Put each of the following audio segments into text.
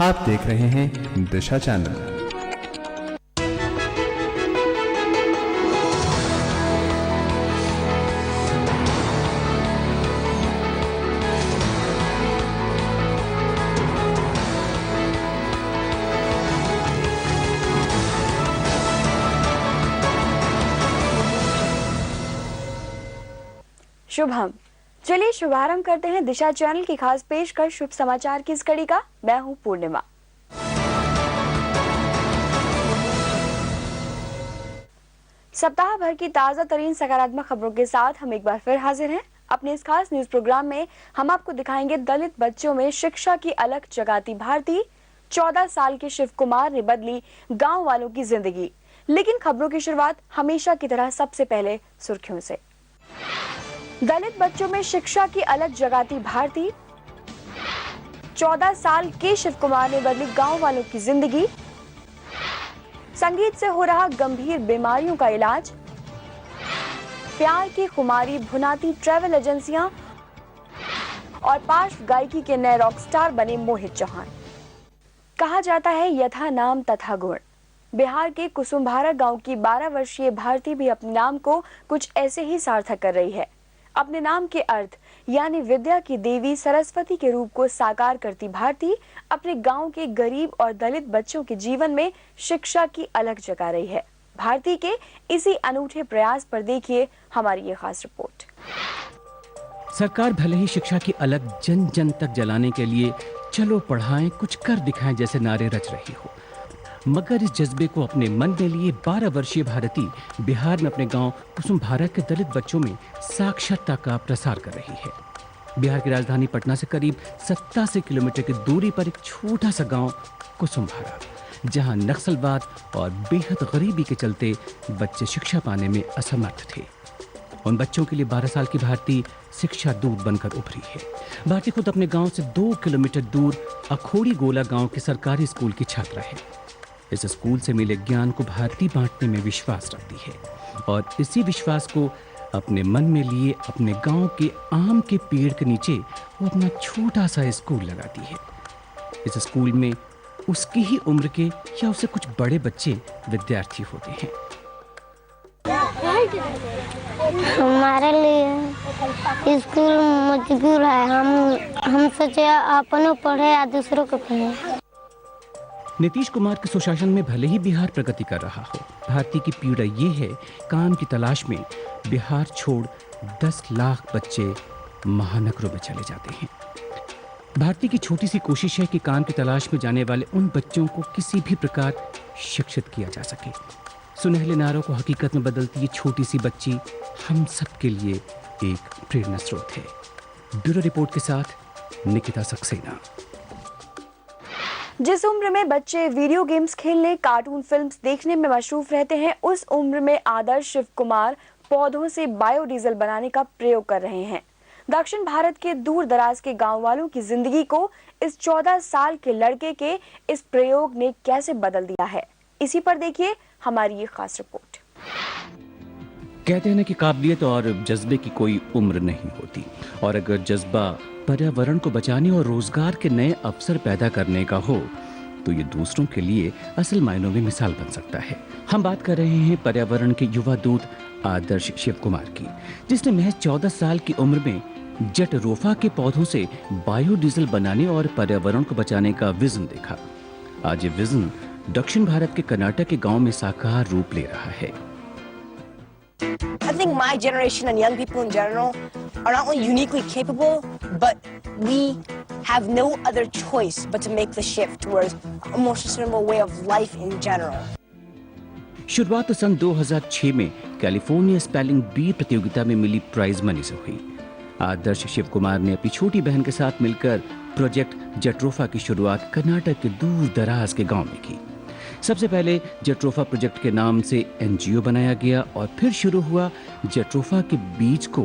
आप देख रहे हैं दिशा चैनल। शुभम, चलिए शुभारंभ करते हैं दिशा चैनल की खास पेशकश शुभ समाचार की इस कड़ी का। मैं हूं पूर्णिमा। सप्ताह भर की ताजा तरीन सकारात्मक खबरों के साथ हम एक बार फिर हाजिर हैं। अपने इस खास न्यूज प्रोग्राम में हम आपको दिखाएंगे दलित बच्चों में शिक्षा की अलख जगाती भारती। 14 साल के शिव कुमार ने बदली गांव वालों की जिंदगी। लेकिन खबरों की शुरुआत हमेशा की तरह सबसे पहले सुर्खियों से। दलित बच्चों में शिक्षा की अलख जगाती भारती। 14 साल के शिव कुमार ने बदली गांव वालों की जिंदगी। संगीत से हो रहा गंभीर बीमारियों का इलाज। प्यार की खुमारी भुनाती ट्रैवल एजेंसियां और पार्श्व गायकी के नए रॉक स्टार बने मोहित चौहान। कहा जाता है यथा नाम तथा गुण। बिहार के कुसुम्भारा गांव की 12 वर्षीय भारती भी अपने नाम को कुछ ऐसे ही सार्थक कर रही है। अपने नाम के अर्थ यानी विद्या की देवी सरस्वती के रूप को साकार करती भारती अपने गांव के गरीब और दलित बच्चों के जीवन में शिक्षा की अलख जगा रही है। भारती के इसी अनूठे प्रयास पर देखिए हमारी ये खास रिपोर्ट। सरकार भले ही शिक्षा की अलख जन जन तक जलाने के लिए चलो पढ़ाएं कुछ कर दिखाएं जैसे नारे रच रही हो, मगर इस जज्बे को अपने मन में लिए 12 वर्षीय भारती बिहार में अपने गांव कुसुम्भारा के दलित बच्चों में साक्षरता का प्रसार कर रही है। बिहार की राजधानी पटना से करीब 87 किलोमीटर की दूरी पर एक छोटा सा गांव कुसुम्भारा, जहां नक्सलवाद और बेहद गरीबी के चलते बच्चे शिक्षा पाने में असमर्थ थे। उन बच्चों के लिए 12 साल की भारती शिक्षा दूत बनकर उभरी है। भारती खुद अपने गांव से 2 किलोमीटर दूर अखोड़ी गोला गांव के सरकारी स्कूल की छात्रा है। इस स्कूल से मिले ज्ञान को भारती बांटने में विश्वास रखती है और इसी विश्वास को अपने मन में लिए अपने गांव के आम के पेड़ के नीचे वो अपना छोटा सा स्कूल लगाती है। इस स्कूल में उसकी ही उम्र के या उससे कुछ बड़े बच्चे विद्यार्थी होते हैं। हमारे लिए स्कूल मजबूर है। हम सोचे अपनों पढ़े या दूसरों को पढ़े। नीतीश कुमार के सुशासन में भले ही बिहार प्रगति कर रहा हो, भारती की पीड़ा ये है काम की तलाश में बिहार छोड़ 10 लाख बच्चे महानगरों में चले जाते हैं। भारती की छोटी सी कोशिश है कि काम की तलाश में जाने वाले उन बच्चों को किसी भी प्रकार शिक्षित किया जा सके। सुनहले नारों को हकीकत में बदलती ये छोटी सी बच्ची हम सब के लिए एक प्रेरणा स्रोत है। ब्यूरो रिपोर्ट के साथ निकिता सक्सेना। जिस उम्र में बच्चे वीडियो गेम्स खेलने, कार्टून फिल्म्स देखने में मशरूफ रहते हैं, उस उम्र में आदर्श शिव कुमार पौधों से बायोडीजल बनाने का प्रयोग कर रहे हैं। दक्षिण भारत के दूर दराज के गांव वालों की जिंदगी को इस 14 साल के लड़के के इस प्रयोग ने कैसे बदल दिया है, इसी पर देखिए हमारी ये खास रिपोर्ट। कहते हैं ना कि काबिलियत और जज्बे की कोई उम्र नहीं होती, और अगर जज्बा पर्यावरण को बचाने और रोजगार के नए अवसर पैदा करने का हो तो ये दूसरों के लिए असल मायनों में मिसाल बन सकता है। हम बात कर रहे हैं पर्यावरण के युवा दूत आदर्श शिव कुमार की, जिसने महज 14 साल की उम्र में जटरोफा के पौधों से बायोडीजल बनाने और पर्यावरण को बचाने का विजन देखा। आज ये विजन दक्षिण भारत के कर्नाटक के गांव में साकार रूप ले रहा है। I think my generation and young people in general are not only uniquely capable, but we have no other choice but to make the shift towards a more sustainable way of life in general. शुरुआत तो सन 2006 में California spelling B प्रतियोगिता में मिली prize money से हुई। आदर्श शिव कुमार ने अपनी छोटी बहन के साथ मिलकर प्रोजेक्ट जटरोफा की शुरुआत कर्नाटक के दूर दराज के गांव में की। सबसे पहले जटरोफा प्रोजेक्ट के नाम से एनजीओ बनाया गया और फिर शुरू हुआ जटरोफा के बीज को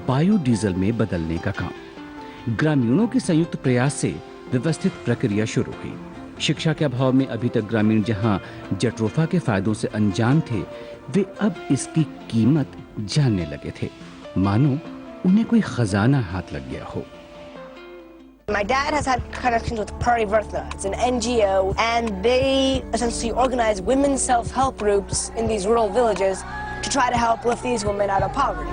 बायोडीजल में बदलने का काम। ग्रामीणों के संयुक्त प्रयास से व्यवस्थित प्रक्रिया शुरू हुई। शिक्षा के अभाव में अभी तक ग्रामीण जहां जटरोफा के फायदों से अनजान थे, वे अब इसकी कीमत जानने लगे थे, मानो उन्हें कोई खजाना हाथ लग गया हो। My dad has had connections with Parivartha. It's an NGO, and they essentially organize women's self-help groups in these rural villages to try to help lift these women out of poverty.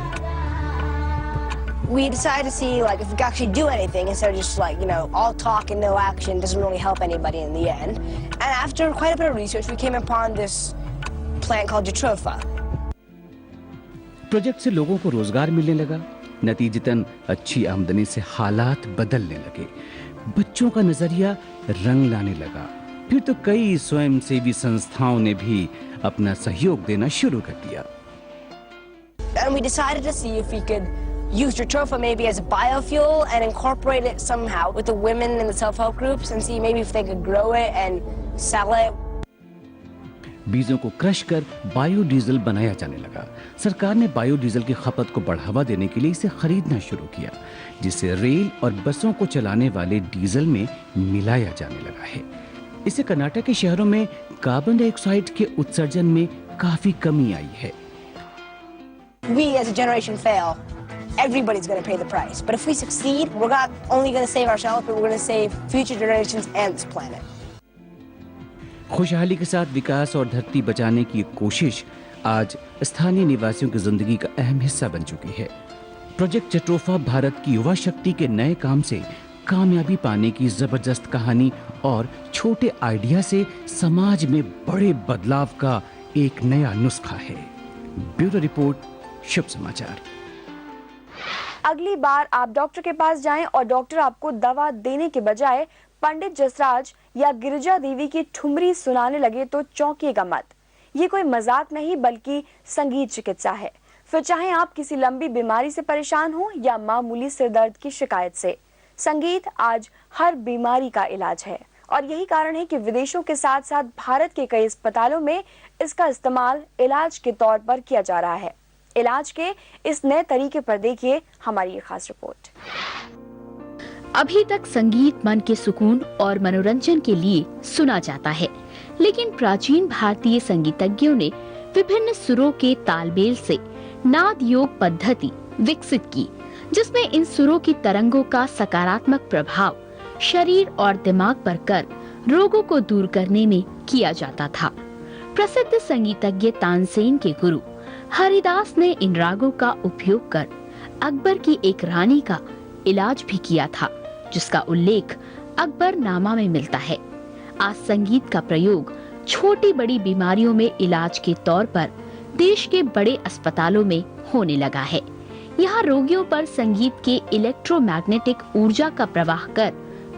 We decided to see like if we could actually do anything instead of just like, all talk and no action doesn't really help anybody in the end. And after quite a bit of research, we came upon this plant called Jatropha. Project से लोगों को रोजगार मिलने लगा, नतीजतन अच्छी आमदनी से हालात बदलने लगे, बच्चों का नजरिया रंग लाने लगा। फिर तो कई स्वयंसेवी संस्थाओं ने भी अपना सहयोग देना शुरू कर दिया। And we decided to see if we could use Jatropha maybe as a biofuel and incorporate it somehow with the women in the self-help groups and see maybe if they could grow it and sell it. बीजों को crush कर biodiesel बनाया जाने लगा। सरकार ने biodiesel की खपत को बढ़ावा देने के लिए इसे खरीदना शुरू किया, जिसे रेल और बसों को चलाने वाले डीजल में मिलाया जाने लगा है। इससे कर्नाटक के शहरों में कार्बन डाइऑक्साइड के उत्सर्जन में काफी कमी आई है। We as a generation fail, everybody's going to pay the price. But if we succeed, we're not only going to save ourselves, but we're going to save future generations and this planet. खुशहाली के साथ विकास और धरती बचाने की कोशिश आज स्थानीय निवासियों की जिंदगी का अहम हिस्सा बन चुकी है। प्रोजेक्ट जट्रोफा भारत की युवा शक्ति के नए काम से कामयाबी पाने की जबरदस्त कहानी और छोटे आइडिया से समाज में बड़े बदलाव का एक नया नुस्खा है। ब्यूरो रिपोर्ट, शुभ समाचार। अगली बार आप डॉक्टर के पास जाएं और डॉक्टर आपको दवा देने के बजाय पंडित जसराज या गिरिजा देवी की ठुमरी सुनाने लगे तो चौंकिएगा मत। ये कोई मजाक नहीं बल्कि संगीत चिकित्सा है। फिर चाहे आप किसी लंबी बीमारी से परेशान हो या मामूली सिरदर्द की शिकायत से, संगीत आज हर बीमारी का इलाज है। और यही कारण है कि विदेशों के साथ साथ भारत के कई अस्पतालों में इसका इस्तेमाल इलाज के तौर पर किया जा रहा है। इलाज के इस नए तरीके पर देखिए हमारी ये खास रिपोर्ट। अभी तक संगीत मन के सुकून और मनोरंजन के लिए सुना जाता है, लेकिन प्राचीन भारतीय संगीतज्ञों ने विभिन्न सुरों के तालमेल से नाद योग पद्धति विकसित की, जिसमें इन सुरों की तरंगों का सकारात्मक प्रभाव शरीर और दिमाग पर कर रोगों को दूर करने में किया जाता था। प्रसिद्ध संगीतज्ञ तानसेन के गुरु हरिदास ने इन रागों का उपयोग कर अकबर की एक रानी का इलाज भी किया था, जिसका उल्लेख अकबरनामा में मिलता है। आज संगीत का प्रयोग छोटी बड़ी बीमारियों में इलाज के तौर पर देश के बड़े अस्पतालों में होने लगा है। यहाँ रोगियों पर संगीत के इलेक्ट्रोमैग्नेटिक ऊर्जा का प्रवाह कर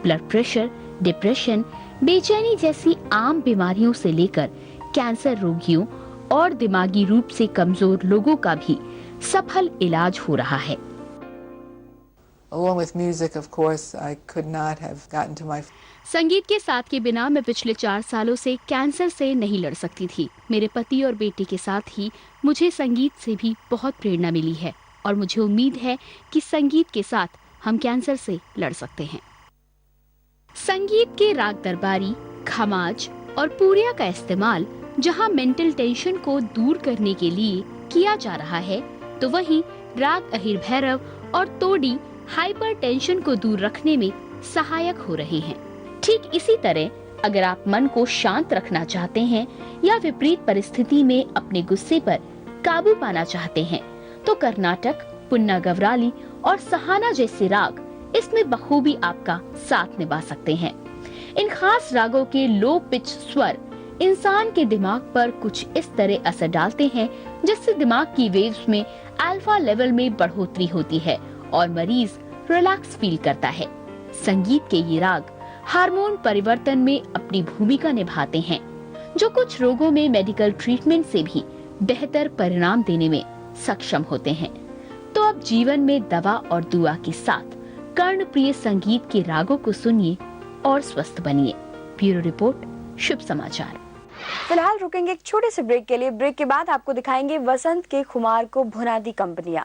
ब्लड प्रेशर, डिप्रेशन, बेचैनी जैसी आम बीमारियों से लेकर कैंसर रोगियों और दिमागी रूप से कमजोर लोगों का भी सफल इलाज हो रहा है। Along with music, of course, I could not have gotten to my... संगीत के साथ के बिना मैं पिछले 4 सालों से कैंसर से नहीं लड़ सकती थी। मेरे पति और बेटे के साथ ही मुझे संगीत से भी बहुत प्रेरणा मिली है और मुझे उम्मीद है कि संगीत के साथ हम कैंसर से लड़ सकते हैं। संगीत के राग दरबारी, खमाज और पूरिया का इस्तेमाल जहां मेंटल टेंशन को दूर करने के लिए किया जा रहा है, तो वहीं राग अहिर भैरव और तोड़ी हाइपर टेंशन को दूर रखने में सहायक हो रहे हैं। ठीक इसी तरह अगर आप मन को शांत रखना चाहते हैं या विपरीत परिस्थिति में अपने गुस्से पर काबू पाना चाहते हैं, तो कर्नाटक, पुन्ना गवराली और सहाना जैसे राग इसमें बखूबी आपका साथ निभा सकते हैं। इन खास रागों के लो पिच स्वर इंसान के दिमाग पर कुछ इस तरह असर डालते हैं जिससे दिमाग की वेव्स में अल्फा लेवल में बढ़ोतरी होती है और मरीज रिलैक्स फील करता है। संगीत के ये राग हार्मोन परिवर्तन में अपनी भूमिका निभाते हैं, जो कुछ रोगों में मेडिकल ट्रीटमेंट से भी बेहतर परिणाम देने में सक्षम होते हैं। तो अब जीवन में दवा और दुआ के साथ कर्णप्रिय संगीत के रागों को सुनिए और स्वस्थ बनिए। ब्यूरो रिपोर्ट, शुभ समाचार। फिलहाल रुकेंगे एक छोटे से ब्रेक के लिए। ब्रेक के बाद आपको दिखाएंगे वसंत के खुमार को भुनाती कंपनियां।